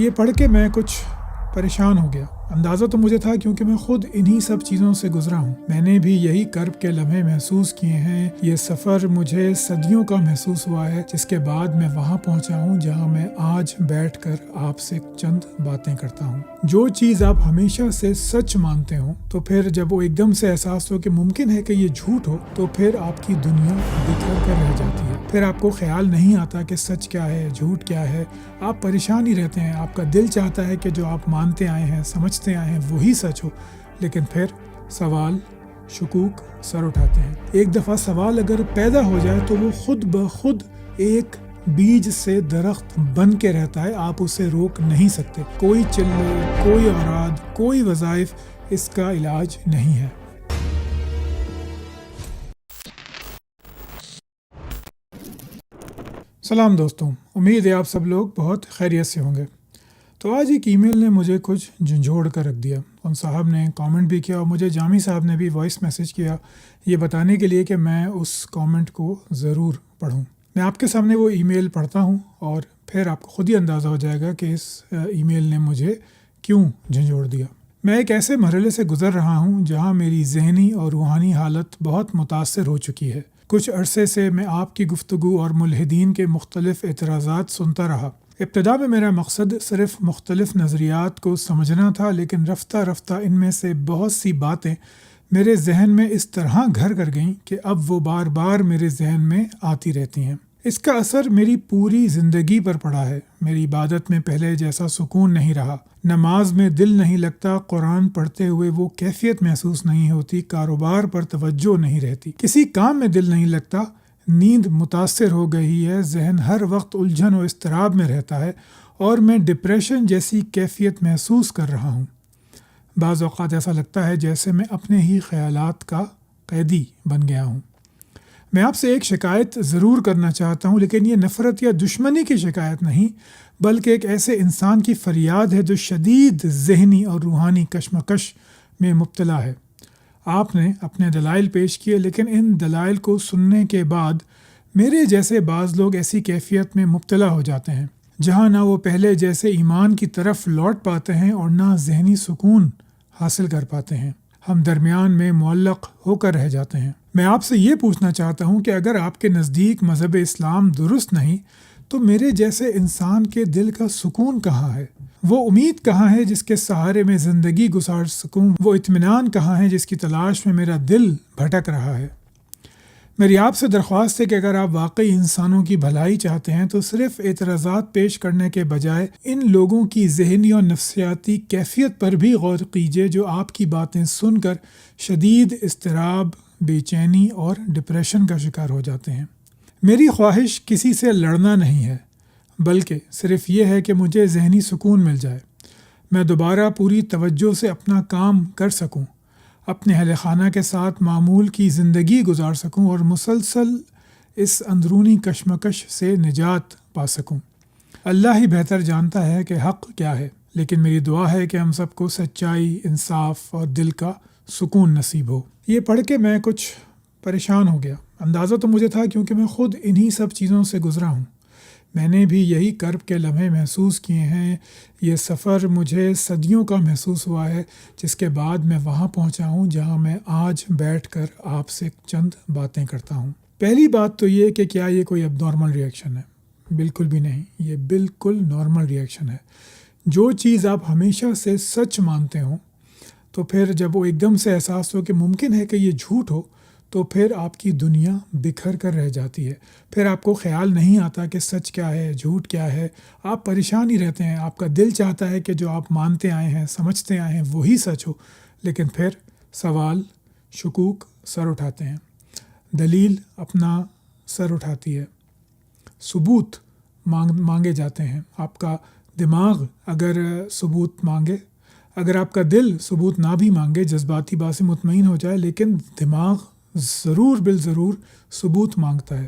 یہ پڑھ کے میں کچھ پریشان ہو گیا۔ اندازہ تو مجھے تھا کیونکہ میں خود انہی سب چیزوں سے گزرا ہوں۔ میں نے بھی یہی کرب کے لمحے محسوس کیے ہیں۔ یہ سفر مجھے صدیوں کا محسوس ہوا ہے، جس کے بعد میں وہاں پہنچا ہوں جہاں میں آج بیٹھ کر آپ سے چند باتیں کرتا ہوں۔ جو چیز آپ ہمیشہ سے سچ مانتے ہوں تو پھر جب وہ ایک دم سے احساس ہو کہ ممکن ہے کہ یہ جھوٹ ہو تو پھر آپ کی دنیا بکھر کر رہ جاتی ہے۔ پھر آپ کو خیال نہیں آتا کہ سچ کیا ہے، جھوٹ کیا ہے۔ آپ پریشان ہی رہتے ہیں۔ آپ کا دل چاہتا ہے کہ جو آپ مانتے آئے ہیں، سمجھتے آئے ہیں وہی سچ ہو، لیکن پھر سوال، شکوک سر اٹھاتے ہیں۔ ایک دفعہ سوال اگر پیدا ہو جائے تو وہ خود بخود ایک بیج سے درخت بن کے رہتا ہے، آپ اسے روک نہیں سکتے۔ کوئی چلے، کوئی اوراد، کوئی وظائف اس کا علاج نہیں ہے۔ سلام دوستوں، امید ہے آپ سب لوگ بہت خیریت سے ہوں گے۔ تو آج ایک ای میل نے مجھے کچھ جھنجھوڑ کر رکھ دیا۔ ان صاحب نے کامنٹ بھی کیا اور مجھے جامی صاحب نے بھی وائس میسیج کیا یہ بتانے کے لیے کہ میں اس کامنٹ کو ضرور پڑھوں۔ میں آپ کے سامنے وہ ای میل پڑھتا ہوں اور پھر آپ کو خود ہی اندازہ ہو جائے گا کہ اس ای میل نے مجھے کیوں جھنجھوڑ دیا۔ میں ایک ایسے مرحلے سے گزر رہا ہوں جہاں میری ذہنی اور روحانی حالت بہت متاثر ہو چکی ہے۔ کچھ عرصے سے میں آپ کی گفتگو اور ملحدین کے مختلف اعتراضات سنتا رہا۔ ابتدا میں میرا مقصد صرف مختلف نظریات کو سمجھنا تھا، لیکن رفتہ رفتہ ان میں سے بہت سی باتیں میرے ذہن میں اس طرح گھر کر گئیں کہ اب وہ بار بار میرے ذہن میں آتی رہتی ہیں۔ اس کا اثر میری پوری زندگی پر پڑا ہے۔ میری عبادت میں پہلے جیسا سکون نہیں رہا، نماز میں دل نہیں لگتا، قرآن پڑھتے ہوئے وہ کیفیت محسوس نہیں ہوتی، کاروبار پر توجہ نہیں رہتی، کسی کام میں دل نہیں لگتا، نیند متاثر ہو گئی ہے، ذہن ہر وقت الجھن و اضطراب میں رہتا ہے اور میں ڈپریشن جیسی کیفیت محسوس کر رہا ہوں۔ بعض اوقات ایسا لگتا ہے جیسے میں اپنے ہی خیالات کا قیدی بن گیا ہوں۔ میں آپ سے ایک شکایت ضرور کرنا چاہتا ہوں، لیکن یہ نفرت یا دشمنی کی شکایت نہیں، بلکہ ایک ایسے انسان کی فریاد ہے جو شدید ذہنی اور روحانی کشمکش میں مبتلا ہے۔ آپ نے اپنے دلائل پیش کیے، لیکن ان دلائل کو سننے کے بعد میرے جیسے بعض لوگ ایسی کیفیت میں مبتلا ہو جاتے ہیں جہاں نہ وہ پہلے جیسے ایمان کی طرف لوٹ پاتے ہیں اور نہ ذہنی سکون حاصل کر پاتے ہیں۔ ہم درمیان میں معلق ہو کر رہ جاتے ہیں۔ میں آپ سے یہ پوچھنا چاہتا ہوں کہ اگر آپ کے نزدیک مذہب اسلام درست نہیں تو میرے جیسے انسان کے دل کا سکون کہاں ہے؟ وہ امید کہاں ہے جس کے سہارے میں زندگی گزار سکوں؟ وہ اطمینان کہاں ہے جس کی تلاش میں میرا دل بھٹک رہا ہے؟ میری آپ سے درخواست ہے کہ اگر آپ واقعی انسانوں کی بھلائی چاہتے ہیں تو صرف اعتراضات پیش کرنے کے بجائے ان لوگوں کی ذہنی اور نفسیاتی کیفیت پر بھی غور کیجیے جو آپ کی باتیں سن کر شدید اضطراب، بے چینی اور ڈپریشن کا شکار ہو جاتے ہیں۔ میری خواہش کسی سے لڑنا نہیں ہے، بلکہ صرف یہ ہے کہ مجھے ذہنی سکون مل جائے، میں دوبارہ پوری توجہ سے اپنا کام کر سکوں، اپنے اہل خانہ کے ساتھ معمول کی زندگی گزار سکوں اور مسلسل اس اندرونی کشمکش سے نجات پا سکوں۔ اللہ ہی بہتر جانتا ہے کہ حق کیا ہے، لیکن میری دعا ہے کہ ہم سب کو سچائی، انصاف اور دل کا سکون نصیب ہو۔ یہ پڑھ کے میں کچھ پریشان ہو گیا۔ اندازہ تو مجھے تھا کیونکہ میں خود انہی سب چیزوں سے گزرا ہوں۔ میں نے بھی یہی کرب کے لمحے محسوس کیے ہیں۔ یہ سفر مجھے صدیوں کا محسوس ہوا ہے، جس کے بعد میں وہاں پہنچا ہوں جہاں میں آج بیٹھ کر آپ سے چند باتیں کرتا ہوں۔ پہلی بات تو یہ کہ کیا یہ کوئی اب نارمل ریئیکشن ہے؟ بالکل بھی نہیں، یہ بالکل نارمل ریئیکشن ہے۔ جو چیز آپ ہمیشہ سے سچ مانتے ہوں تو پھر جب وہ ایک دم سے احساس ہو کہ ممکن ہے کہ یہ جھوٹ ہو تو پھر آپ کی دنیا بکھر کر رہ جاتی ہے۔ پھر آپ کو خیال نہیں آتا کہ سچ کیا ہے، جھوٹ کیا ہے۔ آپ پریشان ہی رہتے ہیں۔ آپ کا دل چاہتا ہے کہ جو آپ مانتے آئے ہیں، سمجھتے آئے ہیں وہی سچ ہو، لیکن پھر سوال، شکوک سر اٹھاتے ہیں، دلیل اپنا سر اٹھاتی ہے، ثبوت مانگے جاتے ہیں۔ آپ کا دماغ اگر ثبوت مانگے، اگر آپ کا دل ثبوت نہ بھی مانگے، جذباتی بات سے مطمئن ہو جائے، لیکن دماغ ضرور بالضرور ثبوت مانگتا ہے۔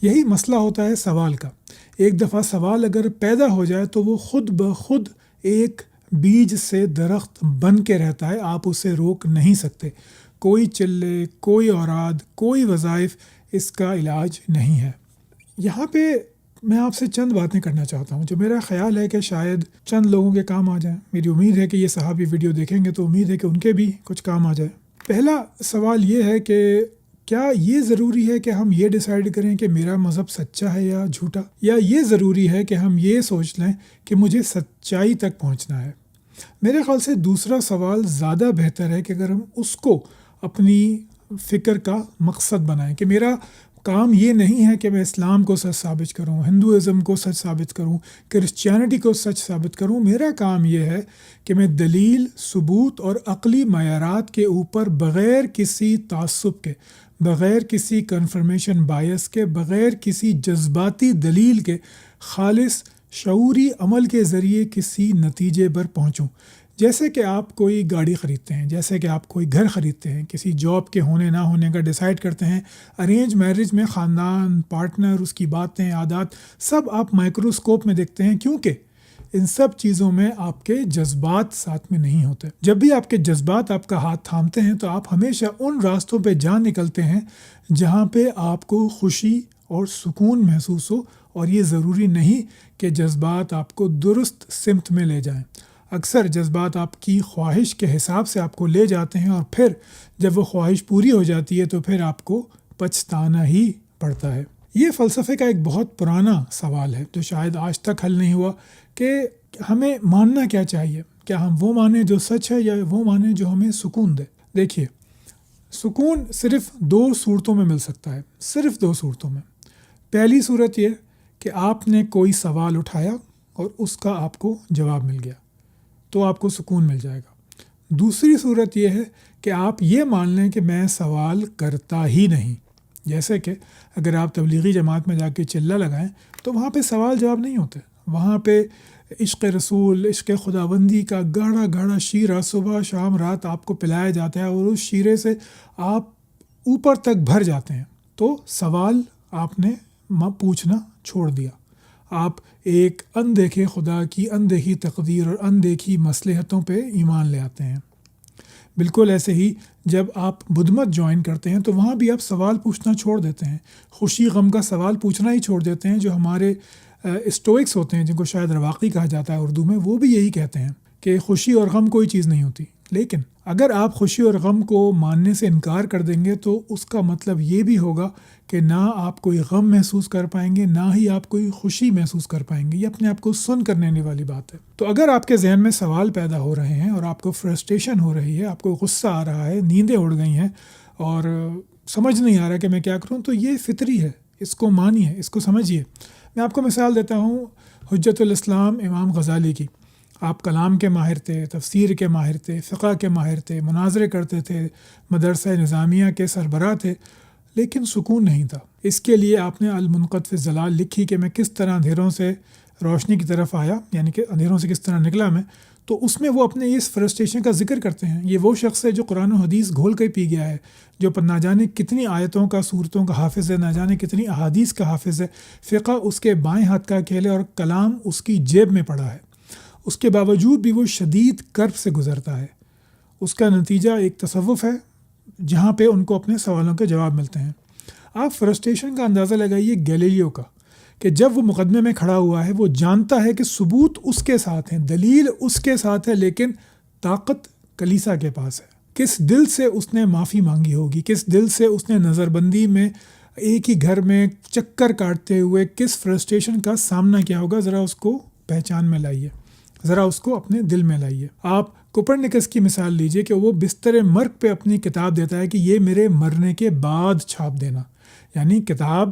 یہی مسئلہ ہوتا ہے سوال کا۔ ایک دفعہ سوال اگر پیدا ہو جائے تو وہ خود بخود ایک بیج سے درخت بن کے رہتا ہے، آپ اسے روک نہیں سکتے۔ کوئی چلے، کوئی اوراد، کوئی وظائف اس کا علاج نہیں ہے۔ یہاں پہ میں آپ سے چند باتیں کرنا چاہتا ہوں جو میرا خیال ہے کہ شاید چند لوگوں کے کام آ جائیں. میری امید ہے کہ یہ صاحب یہ ویڈیو دیکھیں گے تو امید ہے کہ ان کے بھی کچھ کام آ جائے. پہلا سوال یہ ہے کہ کیا یہ ضروری ہے کہ ہم یہ ڈیسائیڈ کریں کہ میرا مذہب سچا ہے یا جھوٹا، یا یہ ضروری ہے کہ ہم یہ سوچ لیں کہ مجھے سچائی تک پہنچنا ہے؟ میرے خیال سے دوسرا سوال زیادہ بہتر ہے کہ اگر ہم اس کو اپنی فکر کا مقصد بنائیں کہ میرا کام یہ نہیں ہے کہ میں اسلام کو سچ ثابت کروں، ہندوازم کو سچ ثابت کروں، کرسچینٹی کو سچ ثابت کروں. میرا کام یہ ہے کہ میں دلیل، ثبوت اور عقلی معیارات کے اوپر بغیر کسی تعصب کے، بغیر کسی کنفرمیشن بائس کے، بغیر کسی جذباتی دلیل کے خالص شعوری عمل کے ذریعے کسی نتیجے پر پہنچوں. جیسے کہ آپ کوئی گاڑی خریدتے ہیں، جیسے کہ آپ کوئی گھر خریدتے ہیں، کسی جاب کے ہونے نہ ہونے کا ڈیسائیڈ کرتے ہیں. ارینج میرج میں خاندان، پارٹنر، اس کی باتیں، عادات سب آپ مائکروسکوپ میں دیکھتے ہیں، کیونکہ ان سب چیزوں میں آپ کے جذبات ساتھ میں نہیں ہوتے. جب بھی آپ کے جذبات آپ کا ہاتھ تھامتے ہیں تو آپ ہمیشہ ان راستوں پہ جان نکلتے ہیں جہاں پہ آپ کو خوشی اور سکون محسوس ہو، اور یہ ضروری نہیں کہ جذبات آپ کو درست سمت میں لے جائیں. اکثر جذبات آپ کی خواہش کے حساب سے آپ کو لے جاتے ہیں، اور پھر جب وہ خواہش پوری ہو جاتی ہے تو پھر آپ کو پچھتانا ہی پڑتا ہے. یہ فلسفے کا ایک بہت پرانا سوال ہے جو شاید آج تک حل نہیں ہوا کہ ہمیں ماننا کیا چاہیے. کیا ہم وہ مانیں جو سچ ہے، یا وہ مانیں جو ہمیں سکون دے؟ دیکھیے، سکون صرف 2 صورتوں میں مل سکتا ہے، صرف 2 صورتوں میں. پہلی صورت یہ کہ آپ نے کوئی سوال اٹھایا اور اس کا آپ کو جواب مل گیا تو آپ کو سکون مل جائے گا. دوسری صورت یہ ہے کہ آپ یہ مان لیں کہ میں سوال کرتا ہی نہیں. جیسے کہ اگر آپ تبلیغی جماعت میں جا کے چلہ لگائیں تو وہاں پہ سوال جواب نہیں ہوتے. وہاں پہ عشق رسول، عشق خداوندی کا گاڑھا گاڑھا شیرہ صبح شام رات آپ کو پلایا جاتا ہے، اور اس شیرے سے آپ اوپر تک بھر جاتے ہیں. تو سوال آپ نے پوچھنا چھوڑ دیا. آپ ایک اندیکھے خدا کی اندیکھی تقدیر اور اندیکھی مصلحتوں پہ ایمان لے آتے ہیں. بالکل ایسے ہی جب آپ بدھ مت جوائن کرتے ہیں تو وہاں بھی آپ سوال پوچھنا چھوڑ دیتے ہیں، خوشی غم کا سوال پوچھنا ہی چھوڑ دیتے ہیں. جو ہمارے اسٹوئکس ہوتے ہیں، جن کو شاید رواقی کہا جاتا ہے اردو میں، وہ بھی یہی کہتے ہیں کہ خوشی اور غم کوئی چیز نہیں ہوتی. لیکن اگر آپ خوشی اور غم کو ماننے سے انکار کر دیں گے تو اس کا مطلب یہ بھی ہوگا کہ نہ آپ کوئی غم محسوس کر پائیں گے، نہ ہی آپ کوئی خوشی محسوس کر پائیں گے. یہ اپنے آپ کو سن کر لینے والی بات ہے. تو اگر آپ کے ذہن میں سوال پیدا ہو رہے ہیں اور آپ کو فرسٹریشن ہو رہی ہے، آپ کو غصہ آ رہا ہے، نیندیں اڑ گئی ہیں اور سمجھ نہیں آ رہا کہ میں کیا کروں، تو یہ فطری ہے. اس کو مانیے، اس کو سمجھیے. میں آپ کو مثال دیتا ہوں حجت الاسلام امام غزالی کی. آپ کلام کے ماہر تھے، تفسیر کے ماہر تھے، فقہ کے ماہر تھے، مناظرے کرتے تھے، مدرسہ نظامیہ کے سربراہ تھے، لیکن سکون نہیں تھا. اس کے لیے آپ نے المنقد فی الظلال لکھی کہ میں کس طرح اندھیروں سے روشنی کی طرف آیا، یعنی کہ اندھیروں سے کس طرح نکلا میں. تو اس میں وہ اپنے اس فرسٹریشن کا ذکر کرتے ہیں. یہ وہ شخص ہے جو قرآن و حدیث گھول کے پی گیا ہے، جو نہ جانے کتنی آیتوں کا، صورتوں کا حافظ ہے، نہ جانے کتنی احادیث کا حافظ ہے. فقہ اس کے بائیں ہاتھ کا کھیل ہے اور کلام اس کی جیب میں پڑا ہے. اس کے باوجود بھی وہ شدید کرب سے گزرتا ہے. اس کا نتیجہ ایک تصوف ہے جہاں پہ ان کو اپنے سوالوں کے جواب ملتے ہیں. آپ فرسٹریشن کا اندازہ لگائیے گیلیلیو کا، کہ جب وہ مقدمے میں کھڑا ہوا ہے، وہ جانتا ہے کہ ثبوت اس کے ساتھ ہیں، دلیل اس کے ساتھ ہے، لیکن طاقت کلیسا کے پاس ہے. کس دل سے اس نے معافی مانگی ہوگی، کس دل سے اس نے نظر بندی میں ایک ہی گھر میں چکر کاٹتے ہوئے کس فرسٹریشن کا سامنا کیا ہوگا. ذرا اس کو پہچان میں لائیے، ذرا اس کو اپنے دل میں لائیے. آپ کوپرنیکس کی مثال لیجئے کہ وہ بستر مرگ پہ اپنی کتاب دیتا ہے کہ یہ میرے مرنے کے بعد چھاپ دینا. یعنی کتاب،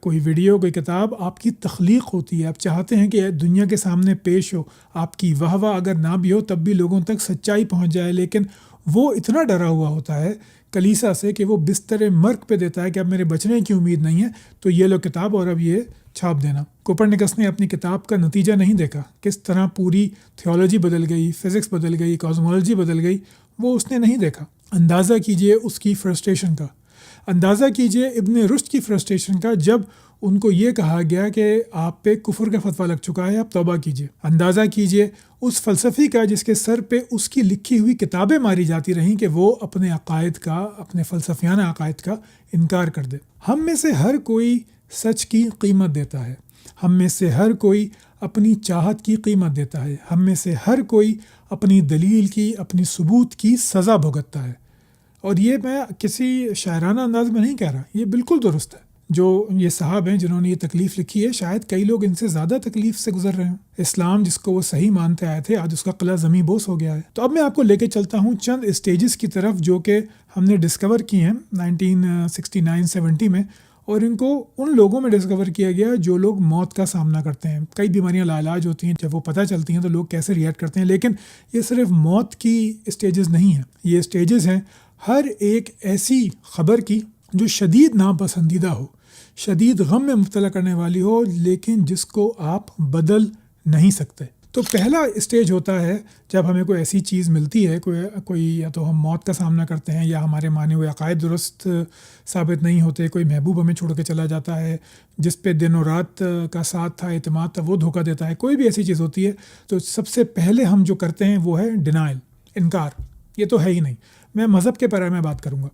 کوئی ویڈیو، کوئی کتاب آپ کی تخلیق ہوتی ہے. آپ چاہتے ہیں کہ دنیا کے سامنے پیش ہو، آپ کی واہ واہ اگر نہ بھی ہو تب بھی لوگوں تک سچائی پہنچ جائے. لیکن وہ اتنا ڈرا ہوا ہوتا ہے کلیسا سے کہ وہ بستر مرگ پہ دیتا ہے کہ اب میرے بچنے کی امید نہیں ہے، تو یہ لو کتاب اور اب یہ چھاپ دینا. کوپرنیکس نے اپنی کتاب کا نتیجہ نہیں دیکھا، کس طرح پوری تھیولوجی بدل گئی، فزکس بدل گئی، کازمولوجی بدل گئی، وہ اس نے نہیں دیکھا. اندازہ کیجئے اس کی فرسٹریشن کا. اندازہ کیجئے ابن رشد کی فرسٹریشن کا جب ان کو یہ کہا گیا کہ آپ پہ کفر کا فتویٰ لگ چکا ہے، آپ توبہ کیجئے. اندازہ کیجئے اس فلسفی کا جس کے سر پہ اس کی لکھی ہوئی کتابیں ماری جاتی رہیں کہ وہ اپنے عقائد کا، اپنے فلسفیانہ عقائد کا انکار کر دے. ہم میں سے ہر کوئی سچ کی قیمت دیتا ہے. ہم میں سے ہر کوئی اپنی چاہت کی قیمت دیتا ہے، ہم میں سے ہر کوئی اپنی دلیل کی، اپنی ثبوت کی سزا بھگتتا ہے۔ اور یہ میں کسی شاعرانہ انداز میں نہیں کہہ رہا، یہ بالکل درست ہے۔ جو یہ صاحب ہیں جنہوں نے یہ تکلیف لکھی ہے، شاید کئی لوگ ان سے زیادہ تکلیف سے گزر رہے ہوں۔ اسلام جس کو وہ صحیح مانتے آئے تھے، آج اس کا قلعہ زمیں بوس ہو گیا ہے۔ تو اب میں آپ کو لے کے چلتا ہوں چند اسٹیجز کی طرف جو کہ ہم نے ڈسکور کی ہیں 1969-70 میں، اور ان کو ان لوگوں میں ڈسکور کیا گیا جو لوگ موت کا سامنا کرتے ہیں۔ کئی بیماریاں لاعلاج ہوتی ہیں، جب وہ پتہ چلتی ہیں تو لوگ کیسے ریئیکٹ کرتے ہیں، لیکن یہ صرف موت کی اسٹیجز نہیں ہیں، یہ اسٹیجز ہیں ہر ایک ایسی خبر کی جو شدید ناپسندیدہ ہو، شدید غم میں مبتلا کرنے والی ہو، لیکن جس کو آپ بدل نہیں سکتے۔ تو پہلا اسٹیج ہوتا ہے جب ہمیں کوئی ایسی چیز ملتی ہے، کوئی یا تو ہم موت کا سامنا کرتے ہیں، یا ہمارے مانے ہوئے عقائد درست ثابت نہیں ہوتے، کوئی محبوب ہمیں چھوڑ کے چلا جاتا ہے، جس پہ دن و رات کا ساتھ تھا، اعتماد تھا، وہ دھوکہ دیتا ہے، کوئی بھی ایسی چیز ہوتی ہے تو سب سے پہلے ہم جو کرتے ہیں وہ ہے ڈینائل، انکار، یہ تو ہے ہی نہیں۔ میں مذہب کے بارے میں بات کروں گا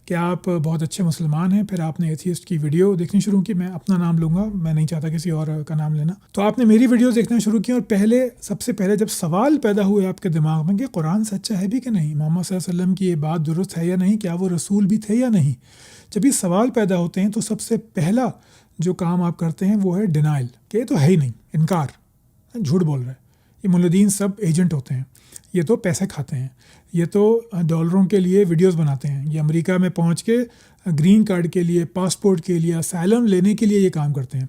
کہ آپ بہت اچھے مسلمان ہیں، پھر آپ نے ایتھیسٹ کی ویڈیو دیکھنی شروع کی، میں اپنا نام لوں گا، میں نہیں چاہتا کسی اور کا نام لینا، تو آپ نے میری ویڈیوز دیکھنا شروع کی، اور سب سے پہلے جب سوال پیدا ہوئے آپ کے دماغ میں کہ قرآن سچا ہے بھی کہ نہیں، محمد صلی اللہ علیہ وسلم کی یہ بات درست ہے یا نہیں، کیا وہ رسول بھی تھے یا نہیں، جب یہ سوال پیدا ہوتے ہیں تو سب سے پہلا جو کام آپ کرتے ہیں وہ ہے ڈینائل، کہ یہ تو ہے ہی نہیں، انکار، جھوٹ بول رہے ہیں، یہ مولدین سب ایجنٹ ہوتے ہیں، یہ تو پیسے کھاتے ہیں، یہ تو ڈالروں کے لیے ویڈیوز بناتے ہیں، یہ امریکہ میں پہنچ کے گرین کارڈ کے لیے، پاسپورٹ کے لیے، اسائلم لینے کے لیے یہ کام کرتے ہیں۔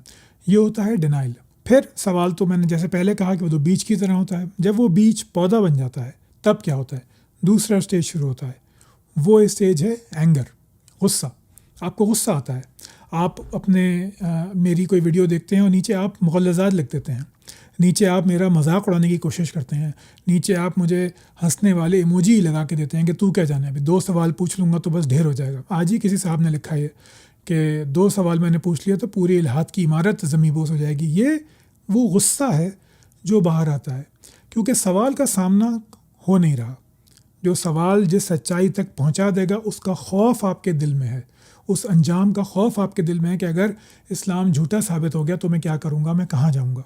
یہ ہوتا ہے ڈینائل۔ پھر سوال تو میں نے جیسے پہلے کہا کہ وہ تو بیج کی طرح ہوتا ہے، جب وہ بیج پودا بن جاتا ہے تب کیا ہوتا ہے؟ دوسرا اسٹیج شروع ہوتا ہے، وہ اسٹیج ہے اینگر، غصہ۔ آپ کو غصہ آتا ہے، آپ میری کوئی ویڈیو دیکھتے ہیں اور نیچے آپ مغلظات لکھ دیتے ہیں، نیچے آپ میرا مذاق اڑانے کی کوشش کرتے ہیں، نیچے آپ مجھے ہنسنے والے ایموجی لگا کے دیتے ہیں کہ تو کیا جانے، ابھی 2 سوال پوچھ لوں گا تو بس ڈھیر ہو جائے گا۔ آج ہی کسی صاحب نے لکھا ہے کہ 2 سوال میں نے پوچھ لیا تو پوری الہاد کی عمارت زمیں بوس ہو جائے گی۔ یہ وہ غصہ ہے جو باہر آتا ہے، کیونکہ سوال کا سامنا ہو نہیں رہا۔ جو سوال جس سچائی تک پہنچا دے گا اس کا خوف آپ کے دل میں ہے، اس انجام کا خوف آپ کے دل میں ہے کہ اگر اسلام جھوٹا ثابت ہو گیا تو میں کیا کروں گا، میں کہاں جاؤں گا۔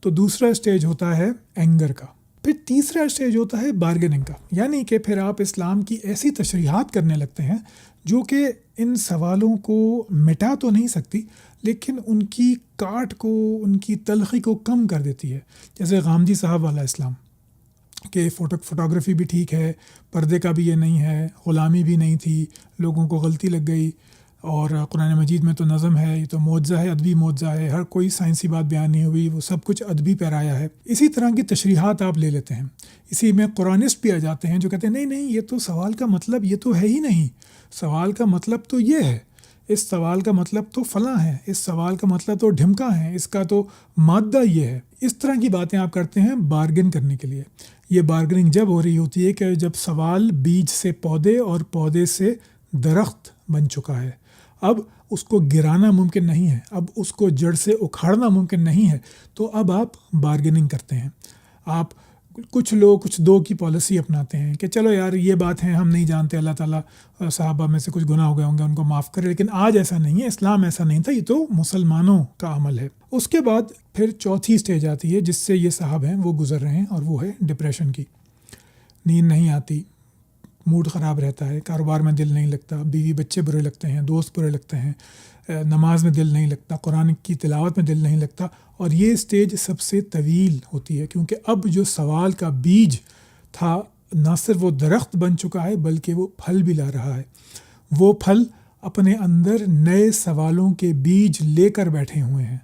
تو دوسرا اسٹیج ہوتا ہے اینگر کا۔ پھر تیسرا اسٹیج ہوتا ہے بارگیننگ کا، یعنی کہ پھر آپ اسلام کی ایسی تشریحات کرنے لگتے ہیں جو کہ ان سوالوں کو مٹا تو نہیں سکتی، لیکن ان کی کاٹ کو، ان کی تلخی کو کم کر دیتی ہے۔ جیسے غامدی صاحب والا اسلام کہ فوٹوگرافی بھی ٹھیک ہے، پردے کا بھی یہ نہیں ہے، غلامی بھی نہیں تھی، لوگوں کو غلطی لگ گئی، اور قرآن مجید میں تو نظم ہے، یہ تو معجزہ ہے، ادبی معجزہ ہے، ہر کوئی سائنسی بات بیان نہیں ہوئی، وہ سب کچھ ادبی پیرایا ہے۔ اسی طرح کی تشریحات آپ لے لیتے ہیں۔ اسی میں قرآنسٹ بھی آ جاتے ہیں جو کہتے ہیں نہیں یہ تو سوال کا مطلب یہ تو ہے ہی نہیں، سوال کا مطلب تو یہ ہے، اس سوال کا مطلب تو فلاں ہے، اس سوال کا مطلب تو ڈھمکا ہے، اس کا تو مادہ یہ ہے۔ اس طرح کی باتیں آپ کرتے ہیں بارگن کرنے کے لیے۔ یہ بارگننگ جب ہو رہی ہوتی ہے کہ جب سوال بیج سے پودے اور پودے سے درخت بن چکا ہے، اب اس کو گرانا ممکن نہیں ہے، اب اس کو جڑ سے اکھاڑنا ممکن نہیں ہے، تو اب آپ بارگیننگ کرتے ہیں۔ آپ کچھ دو کی پالیسی اپناتے ہیں کہ چلو یار یہ بات ہے، ہم نہیں جانتے، اللہ تعالیٰ صحابہ میں سے کچھ گناہ ہو گئے ہوں گے، ان کو معاف کرے، لیکن آج ایسا نہیں ہے، اسلام ایسا نہیں تھا، یہ تو مسلمانوں کا عمل ہے۔ اس کے بعد پھر چوتھی اسٹیج آتی ہے جس سے یہ صاحب ہیں وہ گزر رہے ہیں، اور وہ ہے ڈپریشن کی۔ نیند نہیں آتی، موڈ خراب رہتا ہے، کاروبار میں دل نہیں لگتا، بیوی بچے برے لگتے ہیں، دوست برے لگتے ہیں، نماز میں دل نہیں لگتا، قرآن کی تلاوت میں دل نہیں لگتا۔ اور یہ اسٹیج سب سے طویل ہوتی ہے، کیونکہ اب جو سوال کا بیج تھا نہ صرف وہ درخت بن چکا ہے بلکہ وہ پھل بھی لا رہا ہے۔ وہ پھل اپنے اندر نئے سوالوں کے بیج لے کر بیٹھے ہوئے ہیں،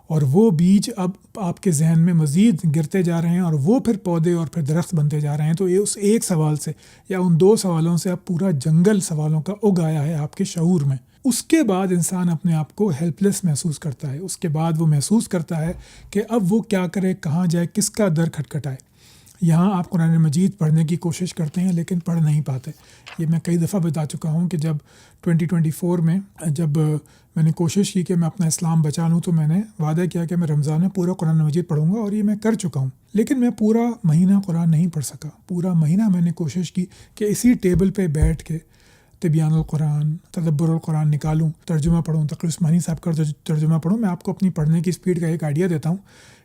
اور وہ بیج اب آپ کے ذہن میں مزید گرتے جا رہے ہیں، اور وہ پھر پودے اور پھر درخت بنتے جا رہے ہیں۔ تو یہ اس ایک سوال سے یا ان 2 سوالوں سے اب پورا جنگل سوالوں کا اگ آیا ہے آپ کے شعور میں۔ اس کے بعد انسان اپنے آپ کو ہیلپ لیس محسوس کرتا ہے، اس کے بعد وہ محسوس کرتا ہے کہ اب وہ کیا کرے، کہاں جائے، کس کا در کھٹکھٹائے۔ یہاں آپ قرآن مجید پڑھنے کی کوشش کرتے ہیں لیکن پڑھ نہیں پاتے۔ یہ میں کئی دفعہ بتا چکا ہوں کہ جب 2024 میں جب میں نے کوشش کی کہ میں اپنا اسلام بچا لوں تو میں نے وعدہ کیا کہ میں رمضان میں پورا قرآن مجید پڑھوں گا، اور یہ میں کر چکا ہوں، لیکن میں پورا مہینہ قرآن نہیں پڑھ سکا۔ پورا مہینہ میں نے کوشش کی کہ اسی ٹیبل پہ بیٹھ کے تبیان القرآن، تدبر القرآن نکالوں، ترجمہ پڑھوں، تقی عثمانی صاحب کا ترجمہ پڑھوں. میں آپ کو اپنی پڑھنے کی سپیڈ کا ایک آئیڈیا دیتا ہوں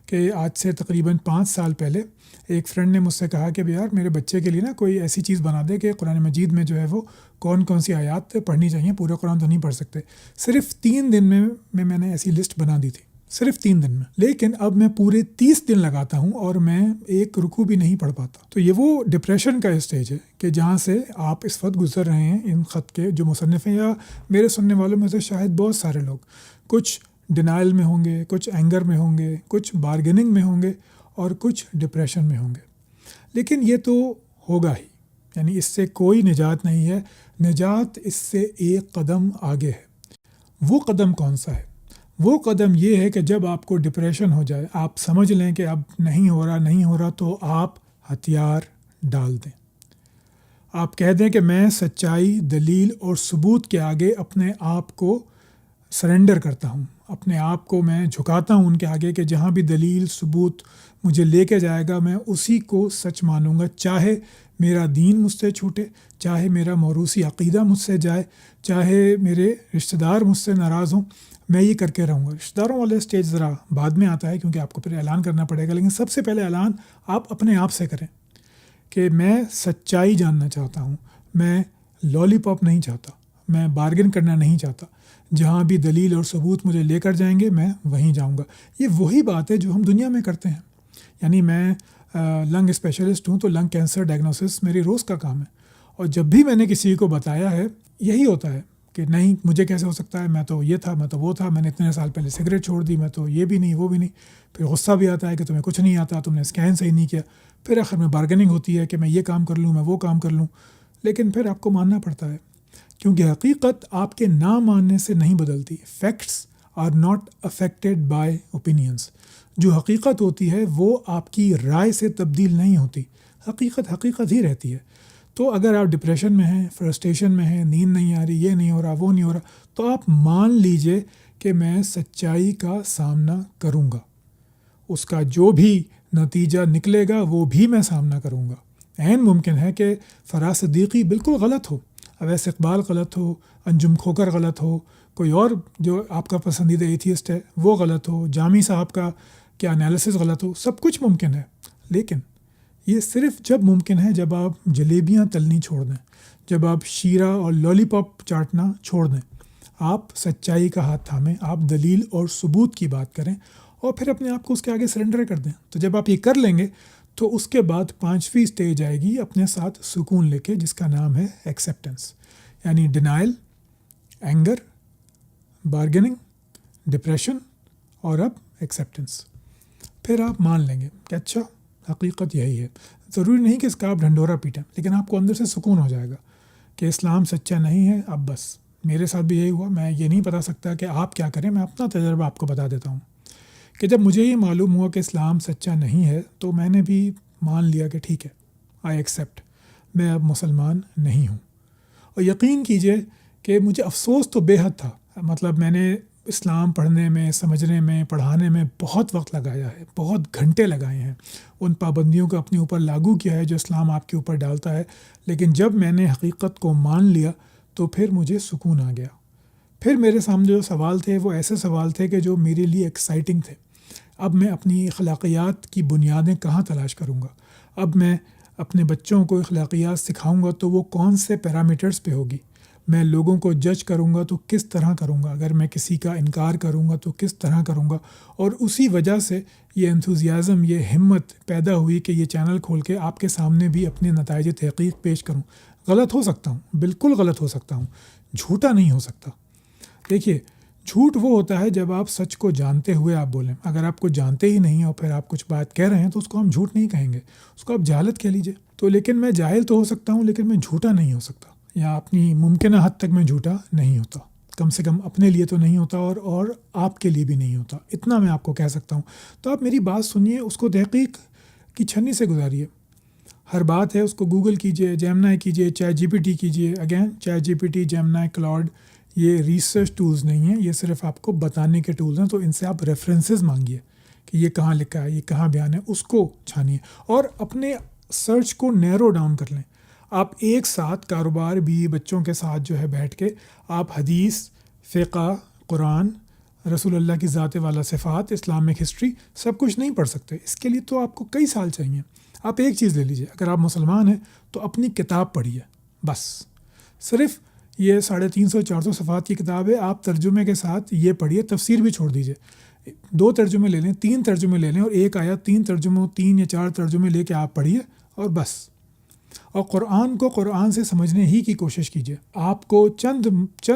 کہ آج سے تقریباً 5 سال پہلے ایک فرینڈ نے مجھ سے کہا کہ یار میرے بچے کے لیے نا کوئی ایسی چیز بنا دے کہ قرآن مجید میں جو ہے وہ کون کون سی آیات پڑھنی چاہیے، پورا قرآن تو نہیں پڑھ سکتے. صرف 3 دن میں نے ایسی لسٹ بنا دی تھی، صرف 3 دن میں. لیکن اب میں پورے 30 دن لگاتا ہوں اور میں ایک رکوع بھی نہیں پڑھ پاتا. تو یہ وہ ڈپریشن کا اسٹیج ہے کہ جہاں سے آپ اس وقت گزر رہے ہیں. ان خط کے جو مصنف ہیں یا میرے سننے والوں میں سے شاید بہت سارے لوگ کچھ ڈینائل میں ہوں گے، کچھ اینگر میں ہوں گے، کچھ بارگیننگ میں ہوں گے اور کچھ ڈپریشن میں ہوں گے. لیکن یہ تو ہوگا ہی، یعنی اس سے کوئی نجات نہیں ہے. نجات اس سے ایک قدم آگے ہے. وہ قدم کون سا ہے؟ وہ قدم یہ ہے کہ جب آپ کو ڈپریشن ہو جائے، آپ سمجھ لیں کہ اب نہیں ہو رہا تو آپ ہتھیار ڈال دیں. آپ کہہ دیں کہ میں سچائی، دلیل اور ثبوت کے آگے اپنے آپ کو سرنڈر کرتا ہوں، اپنے آپ کو میں جھکاتا ہوں ان کے آگے کہ جہاں بھی دلیل ثبوت مجھے لے کے جائے گا میں اسی کو سچ مانوں گا، چاہے میرا دین مجھ سے چھوٹے، چاہے میرا موروثی عقیدہ مجھ سے جائے، چاہے میرے رشتہ دار مجھ سے ناراض ہوں، میں یہ کر کے رہوں گا. رشتہ داروں والا اسٹیج ذرا بعد میں آتا ہے کیونکہ آپ کو پھر اعلان کرنا پڑے گا، لیکن سب سے پہلے اعلان آپ اپنے آپ سے کریں کہ میں سچائی جاننا چاہتا ہوں، میں لالی پاپ نہیں چاہتا، میں بارگن کرنا نہیں چاہتا. جہاں بھی دلیل اور ثبوت مجھے لے کر جائیں گے میں وہیں جاؤں گا. یہ وہی بات ہے جو ہم دنیا میں کرتے ہیں. یعنی میں لنگ اسپیشلسٹ ہوں تو لنگ کینسر ڈائگنوسس میری روز کا کام ہے، اور جب بھی میں نے کسی کو بتایا ہے یہی ہوتا ہے کہ نہیں مجھے کیسے ہو سکتا ہے، میں تو یہ تھا، میں تو وہ تھا، میں نے اتنے سال پہلے سگریٹ چھوڑ دی، میں تو یہ بھی نہیں وہ بھی نہیں. پھر غصہ بھی آتا ہے کہ تمہیں کچھ نہیں آتا، تم نے اسکین صحیح نہیں کیا. پھر آخر میں بارگیننگ ہوتی ہے کہ میں یہ کام کر لوں، میں وہ کام کر لوں. لیکن پھر آپ کو ماننا پڑتا ہے کیونکہ حقیقت آپ کے نہ ماننے سے نہیں بدلتی. Facts are not affected by opinions. جو حقیقت ہوتی ہے وہ آپ کی رائے سے تبدیل نہیں ہوتی. حقیقت حقیقت ہی رہتی ہے. تو اگر آپ ڈپریشن میں ہیں، فرسٹریشن میں ہیں، نیند نہیں آ رہی، یہ نہیں ہو رہا، وہ نہیں ہو رہا، تو آپ مان لیجئے کہ میں سچائی کا سامنا کروں گا. اس کا جو بھی نتیجہ نکلے گا وہ بھی میں سامنا کروں گا. عین ممکن ہے کہ فراز صدیقی بالکل غلط ہو، اویس اقبال غلط ہو، انجم کھوکر غلط ہو، کوئی اور جو آپ کا پسندیدہ ایتھیسٹ ہے وہ غلط ہو، جامی صاحب کا کیا انالیسس غلط ہو. سب کچھ ممکن ہے. لیکن یہ صرف جب ممکن ہے جب آپ جلیبیاں تلنی چھوڑ دیں، جب آپ شیرہ اور لالی پاپ چاٹنا چھوڑ دیں، آپ سچائی کا ہاتھ تھامیں، آپ دلیل اور ثبوت کی بات کریں اور پھر اپنے آپ کو اس کے آگے سرنڈر کر دیں. تو جب آپ یہ کر لیں گے تو اس کے بعد 5ویں اسٹیج آئے گی اپنے ساتھ سکون لے کے، جس کا نام ہے ایکسیپٹنس. یعنی ڈینائل، اینگر، بارگیننگ، ڈپریشن اور اب ایکسیپٹنس. پھر آپ مان لیں گے کہ اچھا حقیقت یہی ہے. ضروری نہیں کہ اس کا آپ ڈھنڈورا پیٹیں، لیکن آپ کو اندر سے سکون ہو جائے گا کہ اسلام سچا نہیں ہے. اب بس میرے ساتھ بھی یہی ہوا. میں یہ نہیں بتا سکتا کہ آپ کیا کریں، میں اپنا تجربہ آپ کو بتا دیتا ہوں کہ جب مجھے یہ معلوم ہوا کہ اسلام سچا نہیں ہے تو میں نے بھی مان لیا کہ ٹھیک ہے، آئی ایکسیپٹ، میں اب مسلمان نہیں ہوں. اور یقین کیجئے کہ مجھے افسوس تو بے حد تھا. مطلب میں نے اسلام پڑھنے میں، سمجھنے میں، پڑھانے میں بہت وقت لگایا ہے، بہت گھنٹے لگائے ہیں، ان پابندیوں کو اپنے اوپر لاگو کیا ہے جو اسلام آپ کے اوپر ڈالتا ہے. لیکن جب میں نے حقیقت کو مان لیا تو پھر مجھے سکون آ گیا. پھر میرے سامنے جو سوال تھے وہ ایسے سوال تھے کہ جو میرے لیے ایکسائٹنگ تھے. اب میں اپنی اخلاقیات کی بنیادیں کہاں تلاش کروں گا؟ اب میں اپنے بچوں کو اخلاقیات سکھاؤں گا تو وہ کون سے پیرامیٹرز پہ ہوگی؟ میں لوگوں کو جج کروں گا تو کس طرح کروں گا؟ اگر میں کسی کا انکار کروں گا تو کس طرح کروں گا؟ اور اسی وجہ سے یہ انتھوزیازم، یہ ہمت پیدا ہوئی کہ یہ چینل کھول کے آپ کے سامنے بھی اپنے نتائج تحقیق پیش کروں. غلط ہو سکتا ہوں، بالکل غلط ہو سکتا ہوں، جھوٹا نہیں ہو سکتا. دیکھیے، جھوٹ وہ ہوتا ہے جب آپ سچ کو جانتے ہوئے آپ بولیں. اگر آپ کو جانتے ہی نہیں اور پھر آپ کچھ بات کہہ رہے ہیں تو اس کو ہم جھوٹ نہیں کہیں گے، اس کو آپ جہالت کہہ لیجئے. تو لیکن میں جاہل تو ہو سکتا ہوں لیکن میں جھوٹا نہیں ہو سکتا، یا اپنی ممکنہ حد تک میں جھوٹا نہیں ہوتا. کم سے کم اپنے لیے تو نہیں ہوتا اور آپ کے لیے بھی نہیں ہوتا. اتنا میں آپ کو کہہ سکتا ہوں. تو آپ میری بات سنیے، اس کو تحقیق کی چھنی سے گزاریے. ہر بات ہے اس کو گوگل کیجئے، جیمنائی کیجئے، چیٹ جی پی ٹی کیجئے. Again chat G P T, Gemini, Claude یہ ریسرچ ٹولز نہیں ہیں، یہ صرف آپ کو بتانے کے ٹولز ہیں. تو ان سے آپ ریفرنسز مانگیے کہ یہ کہاں لکھا ہے، یہ کہاں بیان ہے، اس کو چھانیے اور اپنے سرچ کو نیرو ڈاؤن کر لیں. آپ ایک ساتھ کاروبار بھی بچوں کے ساتھ جو ہے بیٹھ کے آپ حدیث، فقہ، قرآن، رسول اللہ کی ذات والا صفات، اسلامک ہسٹری سب کچھ نہیں پڑھ سکتے. اس کے لیے تو آپ کو کئی سال چاہیے. آپ ایک چیز لے لیجیے، اگر آپ مسلمان ہیں تو اپنی کتاب پڑھیے. بس صرف یہ 350-400 صفحات کی کتاب ہے. آپ ترجمے کے ساتھ یہ پڑھیے. تفسیر بھی چھوڑ دیجیے. 2 ترجمے لے لیں، 3 ترجمے لے لیں، اور ایک آیت 3 ترجموں 3 یا 4 ترجمے لے کے آپ پڑھیے اور بس. اور قرآن کو قرآن سے سمجھنے ہی کی کوشش کیجیے. آپ کو چند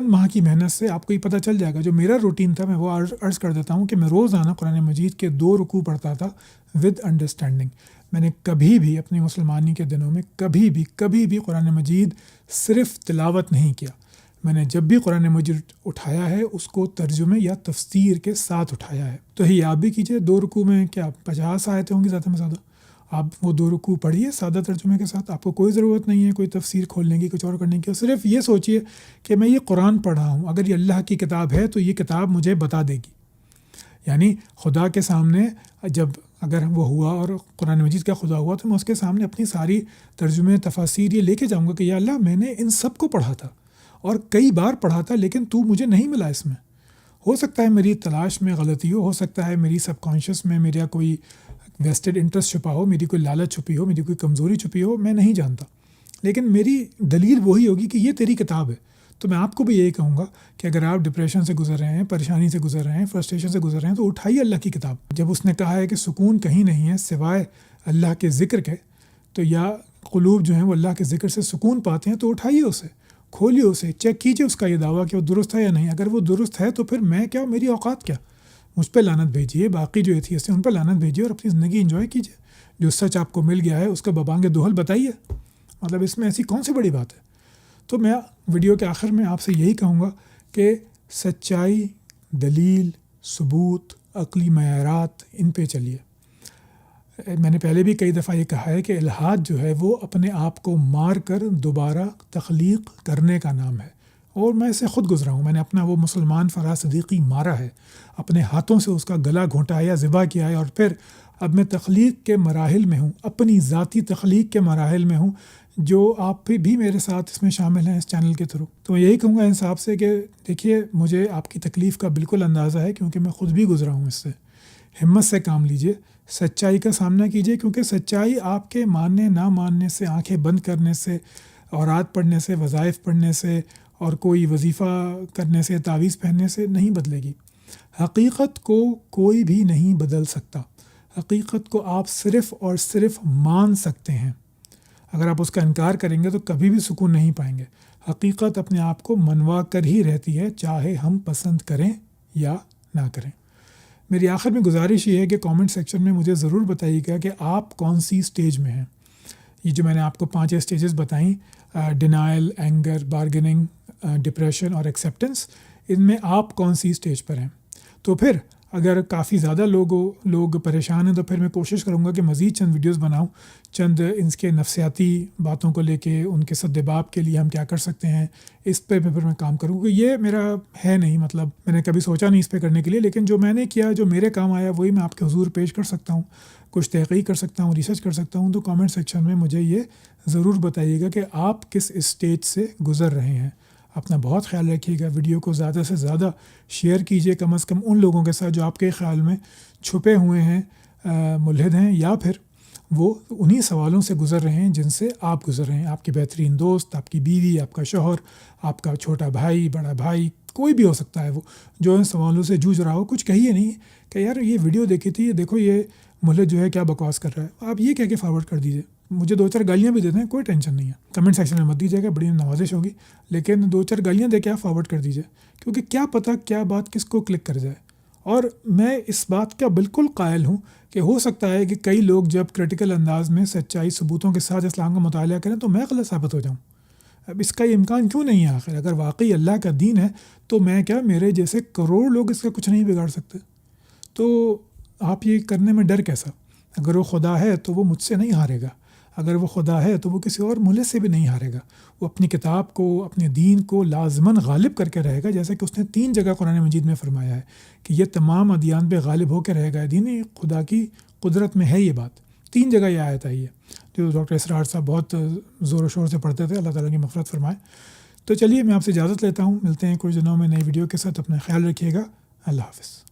ماہ کی محنت سے آپ کو یہ پتہ چل جائے گا. جو میرا روٹین تھا میں وہ عرض کر دیتا ہوں کہ میں روزانہ قرآن مجید کے 2 رکوع پڑھتا تھا ود انڈرسٹینڈنگ. میں نے کبھی بھی اپنی مسلمانی کے دنوں میں کبھی بھی قرآن مجید صرف تلاوت نہیں کیا. میں نے جب بھی قرآن مجید اٹھایا ہے اس کو ترجمے یا تفسیر کے ساتھ اٹھایا ہے. تو یہ آپ بھی کیجیے. 2 رکوع میں کیا 50 آیتیں ہوں گی زیادہ میں زیادہ. آپ وہ 2 رکوع پڑھیے سادہ ترجمے کے ساتھ. آپ کو کوئی ضرورت نہیں ہے کوئی تفسیر کھولنے کی، کچھ اور کرنے کی. صرف یہ سوچیے کہ میں یہ قرآن پڑھ رہا ہوں، اگر یہ اللہ کی کتاب ہے تو یہ کتاب مجھے بتا دے گی. یعنی خدا کے سامنے جب اگر وہ ہوا اور قرآن مجید کا خدا ہوا تو میں اس کے سامنے اپنی ساری ترجمے تفاسیر یہ لے کے جاؤں گا کہ یا اللہ میں نے ان سب کو پڑھا تھا اور کئی بار پڑھا تھا، لیکن تو مجھے نہیں ملا اس میں. ہو سکتا ہے میری تلاش میں غلطی ہو سکتا ہے میری سب کانشیس میں میرا کوئی ویسٹڈ انٹرسٹ چھپا ہو، میری کوئی لالچ چھپی ہو، میری کوئی کمزوری چھپی ہو، میں نہیں جانتا. لیکن میری دلیل وہی ہوگی کہ یہ تیری کتاب ہے. تو میں آپ کو بھی یہی کہوں گا کہ اگر آپ ڈپریشن سے گزر رہے ہیں، پریشانی سے گزر رہے ہیں، فرسٹریشن سے گزر رہے ہیں، تو اٹھائیے اللہ کی کتاب. جب اس نے کہا ہے کہ سکون کہیں نہیں ہے سوائے اللہ کے ذکر کے، تو یا قلوب جو ہیں وہ اللہ کے ذکر سے سکون پاتے ہیں، تو اٹھائیے اسے، کھولیے اسے، چیک کیجیے اس کا یہ دعویٰ کہ وہ درست ہے یا نہیں. اگر وہ درست ہے تو پھر میں کیا، میری اوقات کیا. مجھ پہ لعنت بھیجیے، باقی جو ایتھیسٹ ہیں ان پہ لعنت بھیجیے اور اپنی زندگی انجوائے کیجیے. جو سچ آپ کو مل گیا ہے اس کا ببانگ دوہل بتائیے. مطلب اس میں ایسی کون سی بڑی بات ہے. تو میں ویڈیو کے آخر میں آپ سے یہی کہوں گا کہ سچائی، دلیل، ثبوت، عقلی معیارات، ان پہ چلیے. میں نے پہلے بھی کئی دفعہ یہ کہا ہے کہ الحاد جو ہے وہ اپنے آپ کو مار کر دوبارہ تخلیق کرنے کا نام ہے، اور میں اسے خود گزرا ہوں. میں نے اپنا وہ مسلمان فراز صدیقی مارا ہے، اپنے ہاتھوں سے اس کا گلا گھونٹا ہے یا ذبح کیا ہے، اور پھر اب میں تخلیق کے مراحل میں ہوں، اپنی ذاتی تخلیق کے مراحل میں ہوں، جو آپ بھی میرے ساتھ اس میں شامل ہیں اس چینل کے تھرو. تو میں یہی کہوں گا انصاف سے کہ دیکھیے مجھے آپ کی تکلیف کا بالکل اندازہ ہے، کیونکہ میں خود بھی گزرا ہوں اس سے. ہمت سے کام لیجئے، سچائی کا سامنا کیجئے، کیونکہ سچائی آپ کے ماننے نہ ماننے سے، آنکھیں بند کرنے سے، اوراد پڑھنے سے، وظائف پڑھنے سے، اور کوئی وظیفہ کرنے سے، تعویذ پہننے سے نہیں بدلے گی. حقیقت کو کوئی بھی نہیں بدل سکتا. حقیقت کو آپ صرف اور صرف مان سکتے ہیں. اگر آپ اس کا انکار کریں گے تو کبھی بھی سکون نہیں پائیں گے. حقیقت اپنے آپ کو منوا کر ہی رہتی ہے، چاہے ہم پسند کریں یا نہ کریں. میری آخر میں گزارش یہ ہے کہ کامنٹ سیکشن میں مجھے ضرور بتائیے گا کہ آپ کون سی سٹیج میں ہیں. یہ جو میں نے آپ کو 5 سٹیجز بتائیں، ڈینائل، اینگر، بارگننگ، ڈپریشن اور ایکسیپٹنس، ان میں آپ کون سی سٹیج پر ہیں. تو پھر اگر کافی زیادہ لوگ پریشان ہیں تو پھر میں کوشش کروں گا کہ مزید چند ویڈیوز بناؤں، چند ان کے نفسیاتی باتوں کو لے کے، ان کے سدباب کے لیے ہم کیا کر سکتے ہیں، اس پہ پھر میں کام کروں. کیونکہ یہ میرا ہے نہیں، مطلب میں نے کبھی سوچا نہیں اس پہ کرنے کے لیے، لیکن جو میں نے کیا، جو میرے کام آیا، وہی میں آپ کے حضور پیش کر سکتا ہوں. کچھ تحقیق کر سکتا ہوں، ریسرچ کر سکتا ہوں. تو کامنٹ سیکشن میں مجھے یہ ضرور بتائیے گا کہ آپ کس اسٹیج سے گزر رہے ہیں. اپنا بہت خیال رکھیے گا. ویڈیو کو زیادہ سے زیادہ شیئر کیجیے، کم از کم ان لوگوں کے ساتھ جو آپ کے خیال میں چھپے ہوئے ہیں، ملحد ہیں، یا پھر وہ انہی سوالوں سے گزر رہے ہیں جن سے آپ گزر رہے ہیں. آپ کے بہترین دوست، آپ کی بیوی، آپ کا شوہر، آپ کا چھوٹا بھائی، بڑا بھائی، کوئی بھی ہو سکتا ہے وہ جو ان سوالوں سے جوجھ رہا ہو. کچھ کہیے نہیں کہ یار یہ ویڈیو دیکھی تھی، دیکھو یہ ملحد جو ہے کیا بکواس کر رہا ہے. آپ یہ کہہ کے فارورڈ کر دیجیے. مجھے 2-4 گالیاں بھی دے دیں، کوئی ٹینشن نہیں ہے. کمنٹ سیکشن میں مت دیجیے گا، بڑی نوازش ہوگی، لیکن 2-4 گالیاں دے کے آپ فارورڈ کر دیجیے، کیونکہ کیا پتہ کیا بات کس کو کلک کر جائے. اور میں اس بات کا بالکل قائل ہوں کہ ہو سکتا ہے کہ کئی لوگ جب کریٹیکل انداز میں سچائی ثبوتوں کے ساتھ اسلام کا مطالعہ کریں تو میں غلط ثابت ہو جاؤں. اب اس کا یہ امکان کیوں نہیں ہے؟ آخر اگر واقعی اللہ کا دین ہے تو میں کیا، میرے جیسے کروڑ لوگ اس کا کچھ نہیں بگاڑ سکتے. تو آپ یہ کرنے میں ڈر کیسا؟ اگر وہ خدا ہے تو وہ مجھ سے نہیں ہارے گا. اگر وہ خدا ہے تو وہ کسی اور ملک سے بھی نہیں ہارے گا. وہ اپنی کتاب کو، اپنے دین کو لازماً غالب کر کے رہے گا، جیسے کہ اس نے 3 جگہ قرآن مجید میں فرمایا ہے کہ یہ تمام ادیان پہ غالب ہو کے رہے گا. دین خدا کی قدرت میں ہے یہ بات. 3 جگہ یہ آیت آئی ہے جو ڈاکٹر اسرار صاحب بہت زور و شور سے پڑھتے تھے. اللہ تعالیٰ کی مغفرت فرمائے. تو چلیے میں آپ سے اجازت لیتا ہوں. ملتے ہیں کچھ دنوں میں نئی ویڈیو کے ساتھ. اپنا خیال رکھیے گا. اللہ حافظ.